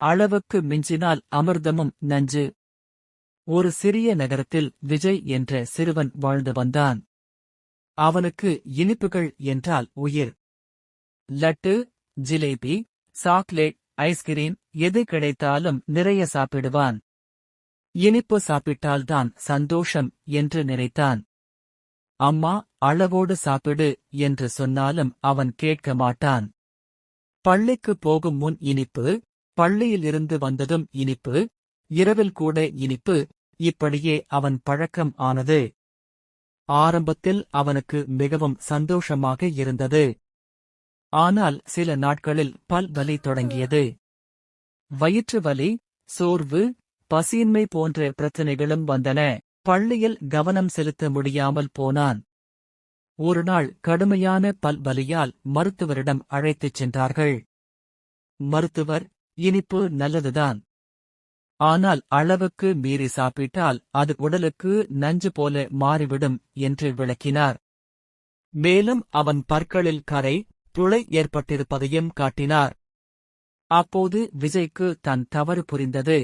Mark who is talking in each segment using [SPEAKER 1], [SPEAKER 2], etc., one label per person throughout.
[SPEAKER 1] அளவுக்கு மிஞ்சினால் அமிர்தமும் நஞ்சு. ஒரு சிறிய நகரத்தில் விஜய் என்ற சிறுவன் வாழ்ந்து வந்தான். அவனுக்கு இனிப்புகள் என்றால் உயிர். லட்டு, ஜிலேபி, சாக்லேட், ஐஸ்கிரீம் எது கிடைத்தாலும் நிறைய சாப்பிடுவான். இனிப்பு சாப்பிட்டால்தான் சந்தோஷம் என்று நினைத்தான். அம்மா அளவோடு சாப்பிடு என்று சொன்னாலும் அவன் கேட்க மாட்டான். பள்ளிக்கு போகும் முன் இனிப்பு, பள்ளியிலிருந்து வந்ததும் இனிப்பு, இரவில் கூட இனிப்பு, இப்படியே அவன் பழக்கம் ஆனது. ஆரம்பத்தில் அவனுக்கு மிகவும் சந்தோஷமாக இருந்தது. ஆனால் சில நாட்களில் பல் வலி தொடங்கியது. வயிற்று வலி, சோர்வு, பசியின்மை போன்ற பிரச்சனைகளும் வந்தன. பள்ளியில் கவனம் செலுத்த முடியாமல் போனான். ஒருநாள் கடுமையான பல் வலியால் மருத்துவரிடம் அழைத்துச் சென்றார்கள். மருத்துவர், இனிப்பு நல்லதுதான். ஆனால் அளவுக்கு மீறி சாப்பிட்டால் அது உடலுக்கு நஞ்சு போல மாறிவிடும் என்று விளக்கினார். மேலும் அவன் பற்களில் கரை, துளை ஏற்பட்டிருப்பதையும் காட்டினார். அப்போது விஜய்க்கு தன் தவறு புரிந்தது.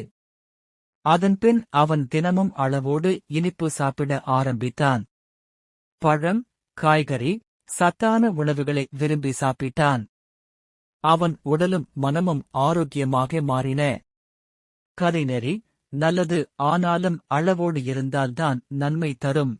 [SPEAKER 1] அதன்பின் அவன் தினமும் அளவோடு இனிப்பு சாப்பிட ஆரம்பித்தான். பழம், காய்கறி, சத்தான உணவுகளை விரும்பி சாப்பிட்டான். அவன் உடலும் மனமும் ஆரோக்கியமாக மாறின. கதைநெறி நல்லது, ஆனாலும் அளவோடு இருந்தால்தான் நன்மை தரும்.